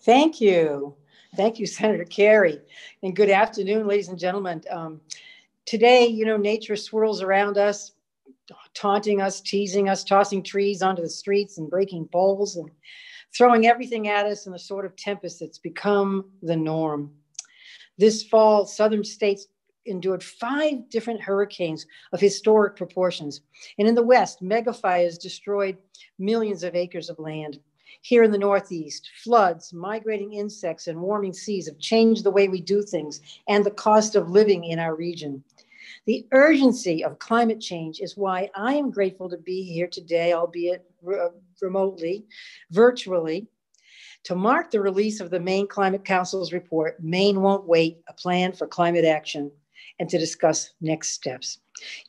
Thank you. Thank you, Senator Kerry. And good afternoon, ladies and gentlemen. Today, nature swirls around us, taunting us, teasing us, tossing trees onto the streets and breaking poles and throwing everything at us in a sort of tempest that's become the norm. This fall, southern states endured 5 different hurricanes of historic proportions. And in the West, megafires destroyed millions of acres of land. Here in the Northeast, floods, migrating insects, and warming seas have changed the way we do things and the cost of living in our region. The urgency of climate change is why I am grateful to be here today, albeit remotely, virtually, to mark the release of the Maine Climate Council's report, Maine Won't Wait, a Plan for Climate Action, and to discuss next steps.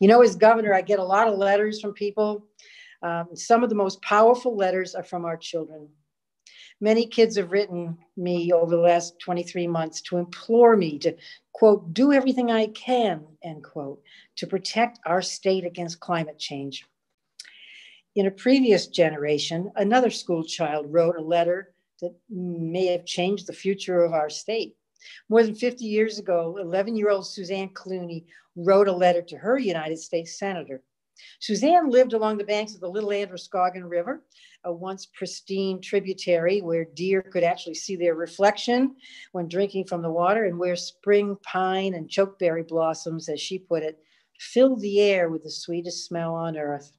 As governor, I get a lot of letters from people. Some of the most powerful letters are from our children. Many kids have written me over the last 23 months to implore me to, quote, do everything I can, end quote, to protect our state against climate change. In a previous generation, another school child wrote a letter that may have changed the future of our state. More than 50 years ago, 11-year-old Suzanne Clooney wrote a letter to her United States Senator. Suzanne lived along the banks of the Little Androscoggin River, a once pristine tributary where deer could actually see their reflection when drinking from the water, and where spring pine and chokeberry blossoms, as she put it, filled the air with the sweetest smell on earth.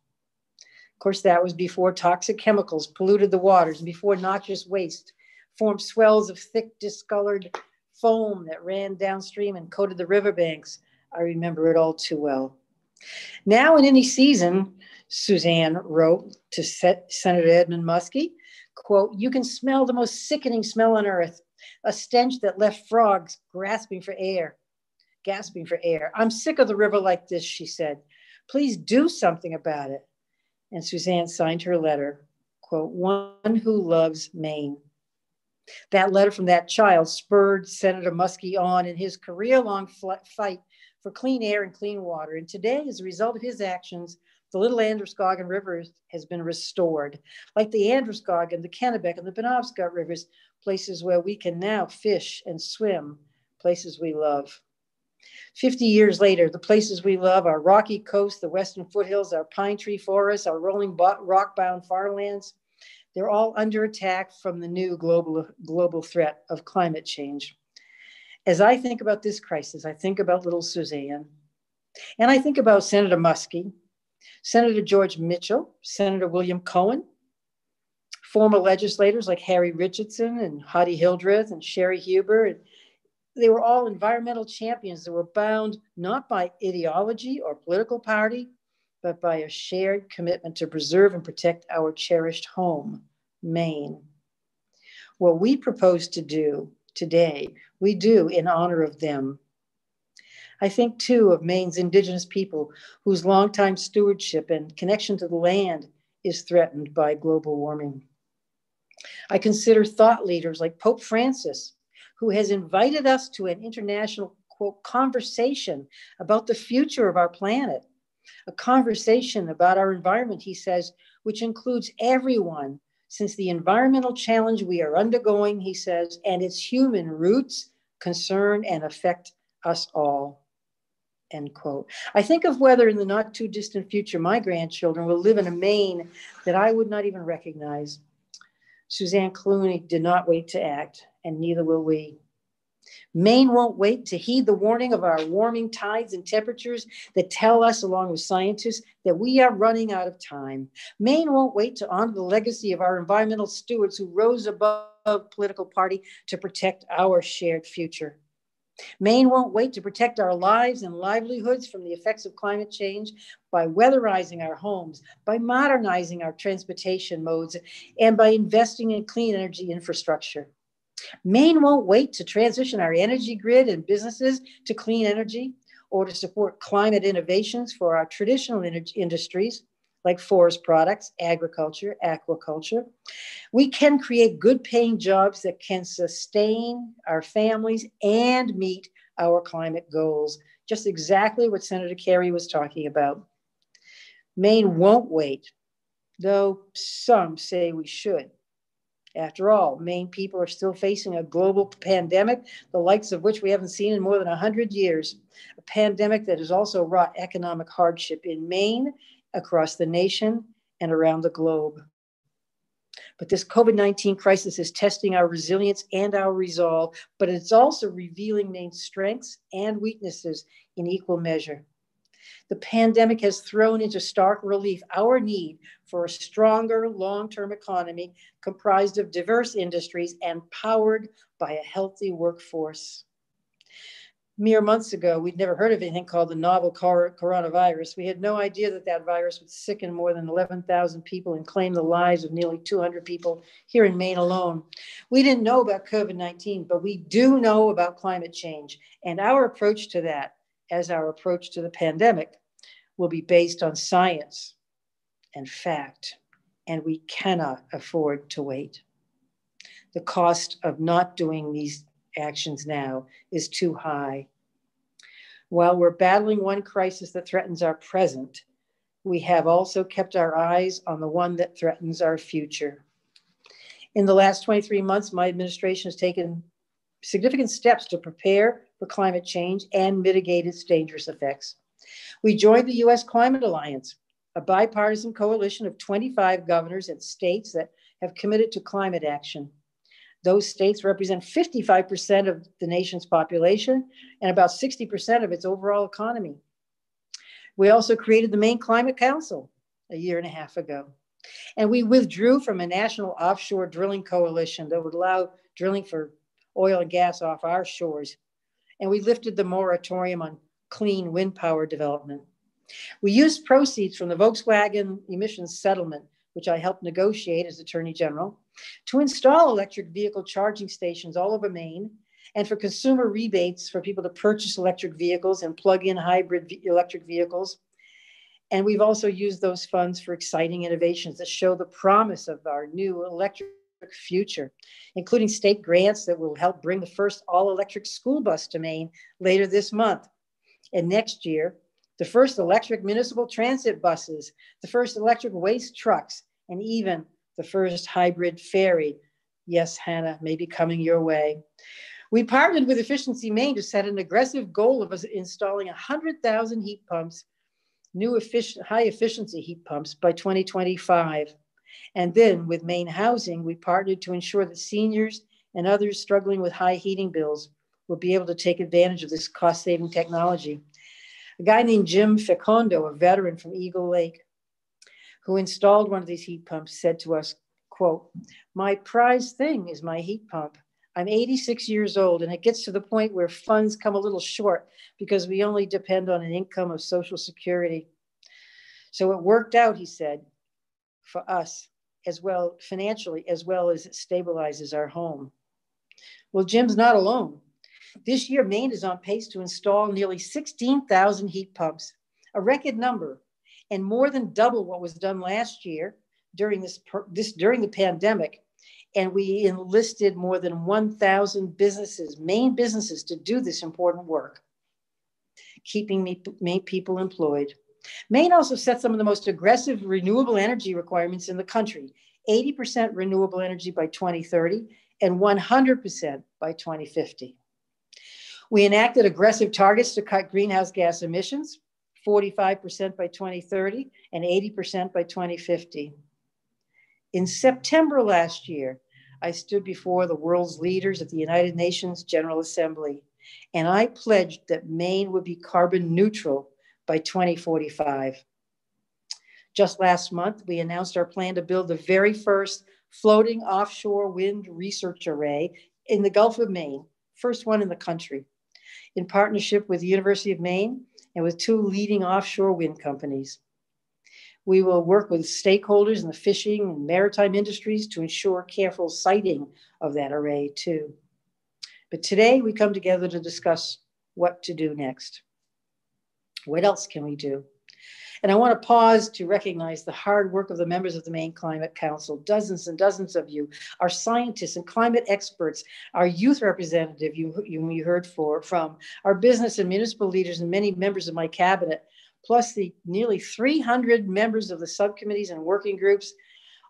Of course, that was before toxic chemicals polluted the waters and before noxious waste formed swells of thick, discolored foam that ran downstream and coated the riverbanks. I remember it all too well. Now in any season, Suzanne wrote to Senator Edmund Muskie, quote, you can smell the most sickening smell on earth, a stench that left frogs gasping for air. I'm sick of the river like this, she said. Please do something about it. And Suzanne signed her letter, quote, one who loves Maine. That letter from that child spurred Senator Muskie on in his career-long fight for clean air and clean water. And today, as a result of his actions, the Little Androscoggin River has been restored. Like the Androscoggin, the Kennebec, and the Penobscot rivers, places where we can now fish and swim, places we love. 50 years later, the places we love, our rocky coast, the western foothills, our pine tree forests, our rolling rock-bound farmlands, they're all under attack from the new global threat of climate change. As I think about this crisis, I think about little Suzanne, and I think about Senator Muskie, Senator George Mitchell, Senator William Cohen, former legislators like Harry Richardson and Hoddy Hildreth and Sherry Huber. And they were all environmental champions that were bound not by ideology or political party, but by a shared commitment to preserve and protect our cherished home, Maine. What we propose to do today, we do in honor of them. I think too of Maine's indigenous people whose longtime stewardship and connection to the land is threatened by global warming. I consider thought leaders like Pope Francis, who has invited us to an international, quote, conversation about the future of our planet, a conversation about our environment, he says, which includes everyone, since the environmental challenge we are undergoing, he says, and its human roots concern and affect us all, end quote. I think of whether in the not too distant future, my grandchildren will live in a Maine that I would not even recognize. Suzanne Clooney did not wait to act, and neither will we. Maine won't wait to heed the warning of our warming tides and temperatures that tell us, along with scientists, that we are running out of time. Maine won't wait to honor the legacy of our environmental stewards who rose above political party to protect our shared future. Maine won't wait to protect our lives and livelihoods from the effects of climate change by weatherizing our homes, by modernizing our transportation modes, and by investing in clean energy infrastructure. Maine won't wait to transition our energy grid and businesses to clean energy or to support climate innovations for our traditional industries like forest products, agriculture, aquaculture. We can create good paying jobs that can sustain our families and meet our climate goals. Just exactly what Senator Kerry was talking about. Maine won't wait, though some say we should. After all, Maine people are still facing a global pandemic, the likes of which we haven't seen in more than 100 years. A pandemic that has also wrought economic hardship in Maine, across the nation, and around the globe. But this COVID-19 crisis is testing our resilience and our resolve, but it's also revealing Maine's strengths and weaknesses in equal measure. The pandemic has thrown into stark relief our need for a stronger long-term economy comprised of diverse industries and powered by a healthy workforce. Mere months ago, we'd never heard of anything called the novel coronavirus. We had no idea that that virus would sicken more than 11,000 people and claim the lives of nearly 200 people here in Maine alone. We didn't know about COVID-19, but we do know about climate change. And our approach to that, as our approach to the pandemic, will be based on science and fact, and we cannot afford to wait. The cost of not doing these actions now is too high. While we're battling one crisis that threatens our present, we have also kept our eyes on the one that threatens our future. In the last 23 months, my administration has taken significant steps to prepare for climate change and mitigate its dangerous effects. We joined the U.S. Climate Alliance, a bipartisan coalition of 25 governors and states that have committed to climate action. Those states represent 55% of the nation's population and about 60% of its overall economy. We also created the Maine Climate Council a year and a half ago. And we withdrew from a national offshore drilling coalition that would allow drilling for oil and gas off our shores. And we lifted the moratorium on clean wind power development. We used proceeds from the Volkswagen emissions settlement, which I helped negotiate as Attorney General, to install electric vehicle charging stations all over Maine and for consumer rebates for people to purchase electric vehicles and plug-in hybrid electric vehicles. And we've also used those funds for exciting innovations that show the promise of our new electric future, including state grants that will help bring the first all-electric school bus to Maine later this month. And next year, the first electric municipal transit buses, the first electric waste trucks, and even the first hybrid ferry. Yes, Hannah, may be coming your way. We partnered with Efficiency Maine to set an aggressive goal of us installing 100,000 heat pumps, new high efficiency heat pumps by 2025. And then with Maine Housing, we partnered to ensure that seniors and others struggling with high heating bills will be able to take advantage of this cost-saving technology. A guy named Jim Fecondo, a veteran from Eagle Lake, who installed one of these heat pumps, said to us, quote, "My prized thing is my heat pump. I'm 86 years old, and it gets to the point where funds come a little short because we only depend on an income of Social Security. So it worked out," he said, "for us as well financially, as well as it stabilizes our home." Well, Jim's not alone. This year, Maine is on pace to install nearly 16,000 heat pumps, a record number, and more than double what was done last year during the pandemic. And we enlisted more than 1,000 businesses, Maine businesses, to do this important work, keeping Maine people employed. Maine also set some of the most aggressive renewable energy requirements in the country, 80% renewable energy by 2030 and 100% by 2050. We enacted aggressive targets to cut greenhouse gas emissions, 45% by 2030 and 80% by 2050. In September last year, I stood before the world's leaders at the United Nations General Assembly, and I pledged that Maine would be carbon neutral by 2045. Just last month, we announced our plan to build the very first floating offshore wind research array in the Gulf of Maine, first one in the country, in partnership with the University of Maine and with two leading offshore wind companies. We will work with stakeholders in the fishing and maritime industries to ensure careful siting of that array too. But today we come together to discuss what to do next. What else can we do? And I want to pause to recognize the hard work of the members of the Maine Climate Council, dozens and dozens of you, our scientists and climate experts, our youth representative you heard from, our business and municipal leaders, and many members of my cabinet, plus the nearly 300 members of the subcommittees and working groups.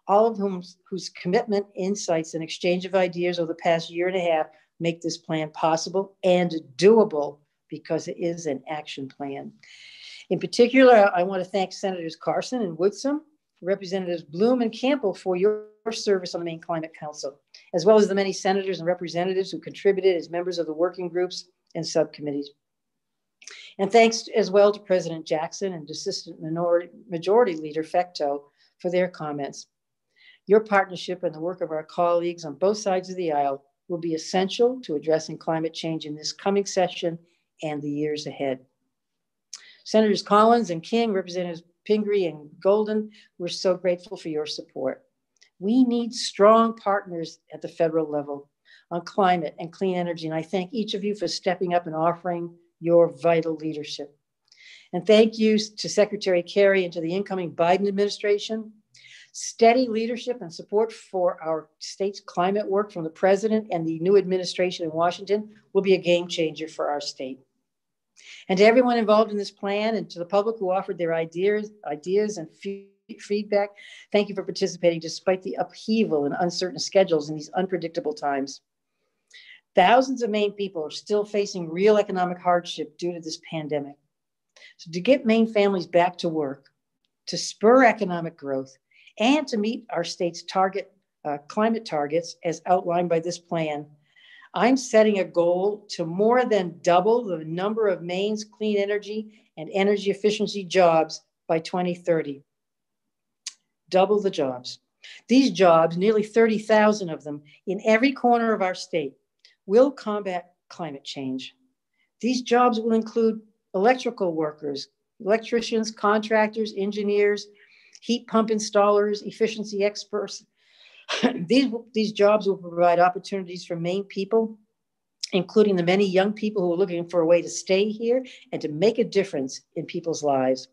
all of whose commitment, insights, and exchange of ideas over the past year and a half make this plan possible and doable because it is an action plan. In particular, I want to thank Senators Carson and Woodson, Representatives Bloom and Campbell for your service on the Maine Climate Council, as well as the many senators and representatives who contributed as members of the working groups and subcommittees. And thanks as well to President Jackson and Assistant Majority Leader Fecteau for their comments. Your partnership and the work of our colleagues on both sides of the aisle will be essential to addressing climate change in this coming session and the years ahead. Senators Collins and King, Representatives Pingree and Golden, we're so grateful for your support. We need strong partners at the federal level on climate and clean energy, and I thank each of you for stepping up and offering your vital leadership. And thank you to Secretary Kerry and to the incoming Biden administration. Steady leadership and support for our state's climate work from the president and the new administration in Washington will be a game changer for our state. And to everyone involved in this plan and to the public who offered their ideas and feedback, thank you for participating despite the upheaval and uncertain schedules in these unpredictable times. Thousands of Maine people are still facing real economic hardship due to this pandemic. So to get Maine families back to work, to spur economic growth, and to meet our state's climate targets as outlined by this plan, I'm setting a goal to more than double the number of Maine's clean energy and energy efficiency jobs by 2030. Double the jobs. These jobs, nearly 30,000 of them in every corner of our state, will combat climate change. These jobs will include electrical workers, electricians, contractors, engineers, heat pump installers, efficiency experts. These jobs will provide opportunities for Maine people, including the many young people who are looking for a way to stay here and to make a difference in people's lives.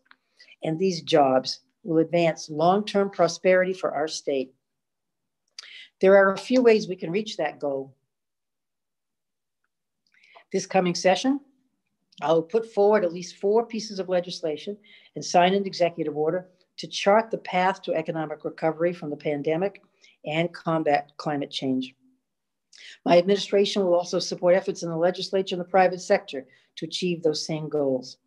And these jobs will advance long-term prosperity for our state. There are a few ways we can reach that goal. This coming session, I'll put forward at least 4 pieces of legislation and sign an executive order to chart the path to economic recovery from the pandemic and combat climate change. My administration will also support efforts in the legislature and the private sector to achieve those same goals.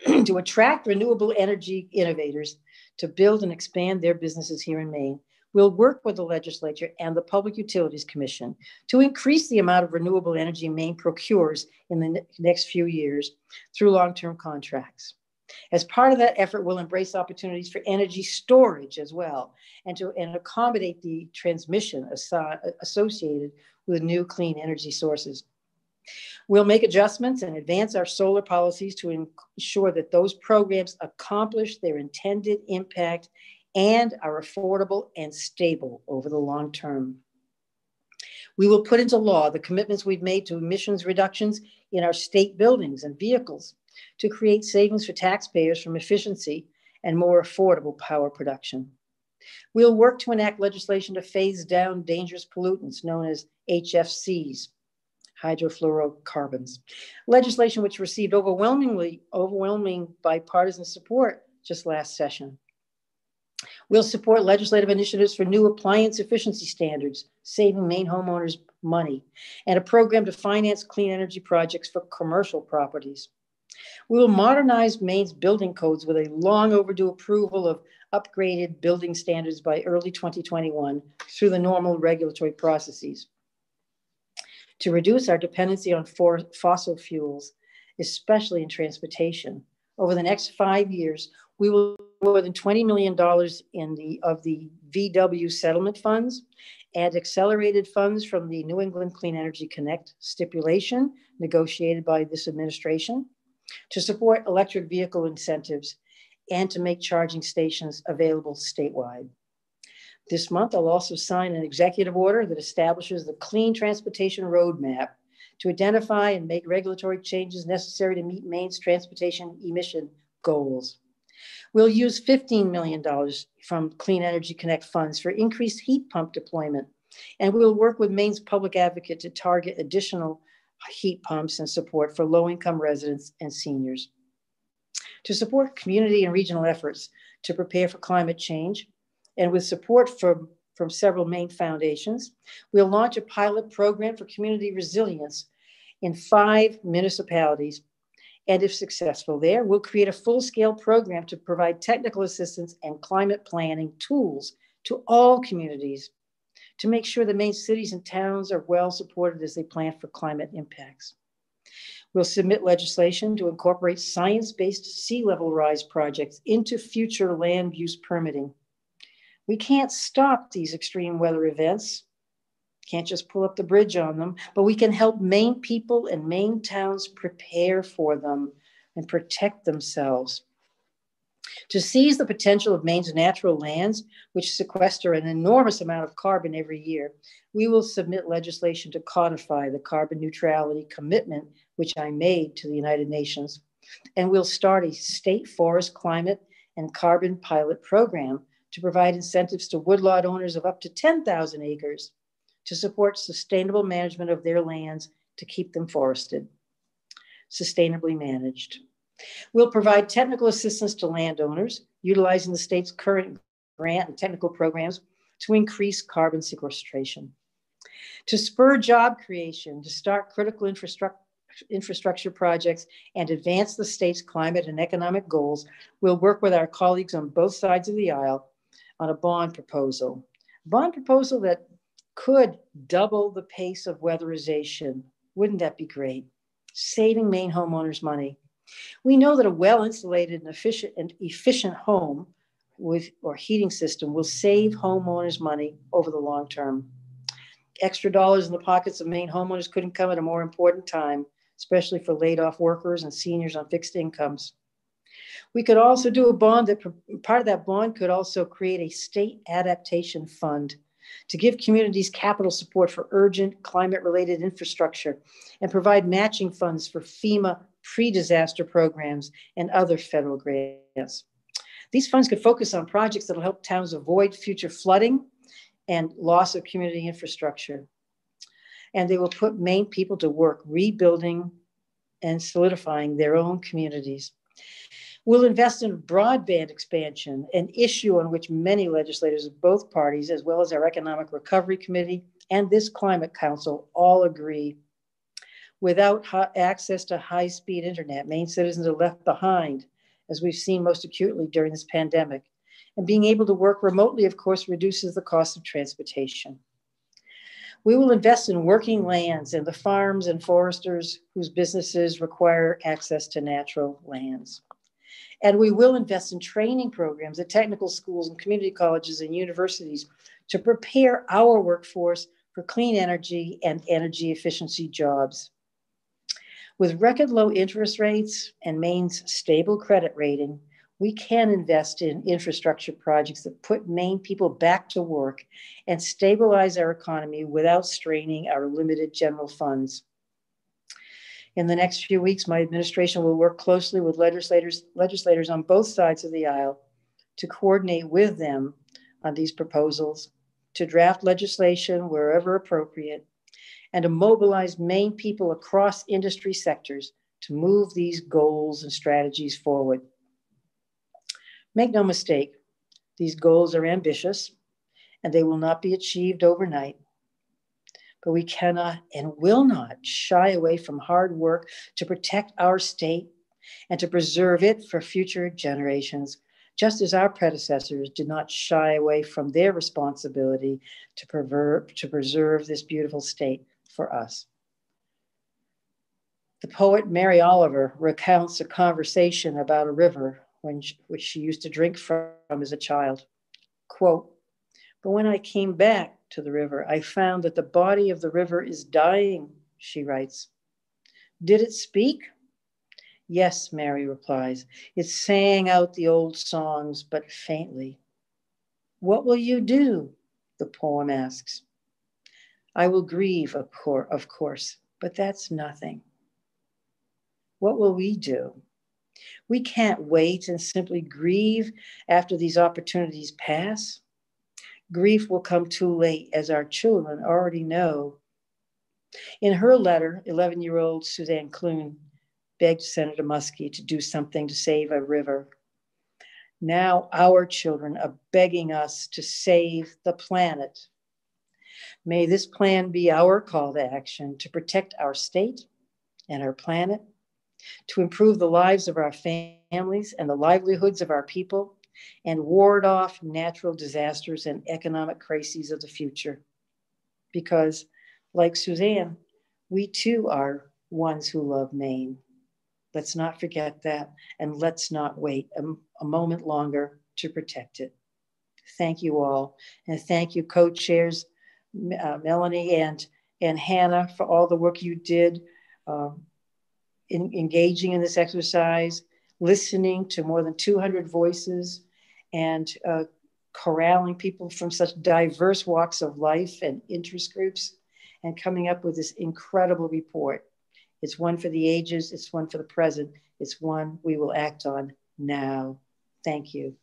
To attract renewable energy innovators to build and expand their businesses here in Maine, we'll work with the legislature and the Public Utilities Commission to increase the amount of renewable energy Maine procures in the next few years through long-term contracts. As part of that effort, we'll embrace opportunities for energy storage as well, and accommodate the transmission associated with new clean energy sources. We'll make adjustments and advance our solar policies to ensure that those programs accomplish their intended impact and are affordable and stable over the long term. We will put into law the commitments we've made to emissions reductions in our state buildings and vehicles to create savings for taxpayers from efficiency and more affordable power production. We'll work to enact legislation to phase down dangerous pollutants known as HFCs, hydrofluorocarbons, legislation which received overwhelming bipartisan support just last session. We'll support legislative initiatives for new appliance efficiency standards, saving Maine homeowners money, and a program to finance clean energy projects for commercial properties. We will modernize Maine's building codes with a long overdue approval of upgraded building standards by early 2021 through the normal regulatory processes. To reduce our dependency on fossil fuels, especially in transportation, over the next 5 years, we will more than $20 million of the VW settlement funds and accelerated funds from the New England Clean Energy Connect stipulation negotiated by this administration to support electric vehicle incentives and to make charging stations available statewide. This month, I'll also sign an executive order that establishes the Clean Transportation Roadmap to identify and make regulatory changes necessary to meet Maine's transportation emission goals. We'll use $15 million from Clean Energy Connect funds for increased heat pump deployment, and we'll work with Maine's public advocate to target additional heat pumps and support for low-income residents and seniors. To support community and regional efforts to prepare for climate change, And with support from several Maine foundations, we'll launch a pilot program for community resilience in 5 municipalities. And if successful there, we'll create a full-scale program to provide technical assistance and climate planning tools to all communities to make sure the Maine cities and towns are well supported as they plan for climate impacts. We'll submit legislation to incorporate science-based sea level rise projects into future land use permitting. We can't stop these extreme weather events, can't just pull up the bridge on them, but we can help Maine people and Maine towns prepare for them and protect themselves. To seize the potential of Maine's natural lands, which sequester an enormous amount of carbon every year, we will submit legislation to codify the carbon neutrality commitment which I made to the United Nations. And we'll start a state forest climate and carbon pilot program to provide incentives to woodlot owners of up to 10,000 acres to support sustainable management of their lands to keep them forested, sustainably managed. We'll provide technical assistance to landowners, utilizing the state's current grant and technical programs to increase carbon sequestration. To spur job creation, to start critical infrastructure projects and advance the state's climate and economic goals, we'll work with our colleagues on both sides of the aisle on a bond proposal that could double the pace of weatherization. Wouldn't that be great? Saving Maine homeowners money. We know that a well-insulated and efficient home or heating system will save homeowners money over the long term. Extra dollars in the pockets of Maine homeowners couldn't come at a more important time, especially for laid-off workers and seniors on fixed incomes. We could also do a bond that part of that bond could also create a state adaptation fund to give communities capital support for urgent climate-related infrastructure and provide matching funds for FEMA pre-disaster programs and other federal grants. These funds could focus on projects that will help towns avoid future flooding and loss of community infrastructure. And they will put Maine people to work rebuilding and solidifying their own communities. We'll invest in broadband expansion, an issue on which many legislators of both parties, as well as our Economic Recovery Committee and this Climate Council, all agree. Without access to high-speed internet, Maine citizens are left behind, as we've seen most acutely during this pandemic. And being able to work remotely, of course, reduces the cost of transportation. We will invest in working lands and the farms and foresters whose businesses require access to natural lands. And we will invest in training programs at technical schools and community colleges and universities to prepare our workforce for clean energy and energy efficiency jobs. With record low interest rates and Maine's stable credit rating, we can invest in infrastructure projects that put Maine people back to work and stabilize our economy without straining our limited general funds. In the next few weeks, my administration will work closely with legislators on both sides of the aisle to coordinate with them on these proposals, to draft legislation wherever appropriate, and to mobilize Maine people across industry sectors to move these goals and strategies forward. Make no mistake, these goals are ambitious and they will not be achieved overnight. But we cannot and will not shy away from hard work to protect our state and to preserve it for future generations, just as our predecessors did not shy away from their responsibility to preserve this beautiful state for us. The poet Mary Oliver recounts a conversation about a river which she used to drink from as a child. Quote, "But when I came back to the river, I found that the body of the river is dying," she writes. "Did it speak?" "Yes," Mary replies. "It sang out the old songs, but faintly." "What will you do?" the poem asks. "I will grieve, of course, but that's nothing." What will we do? We can't wait and simply grieve after these opportunities pass. Grief will come too late, as our children already know. In her letter, 11-year-old Suzanne Clune begged Senator Muskie to do something to save a river. Now our children are begging us to save the planet. May this plan be our call to action to protect our state and our planet, to improve the lives of our families and the livelihoods of our people, and ward off natural disasters and economic crises of the future. Because, like Suzanne, we too are ones who love Maine. Let's not forget that, and let's not wait a moment longer to protect it. Thank you all, and thank you, co-chairs Melanie and Hannah, for all the work you did in engaging in this exercise, listening to more than 200 voices, and corralling people from such diverse walks of life and interest groups, and coming up with this incredible report. It's one for the ages, it's one for the present, it's one we will act on now. Thank you.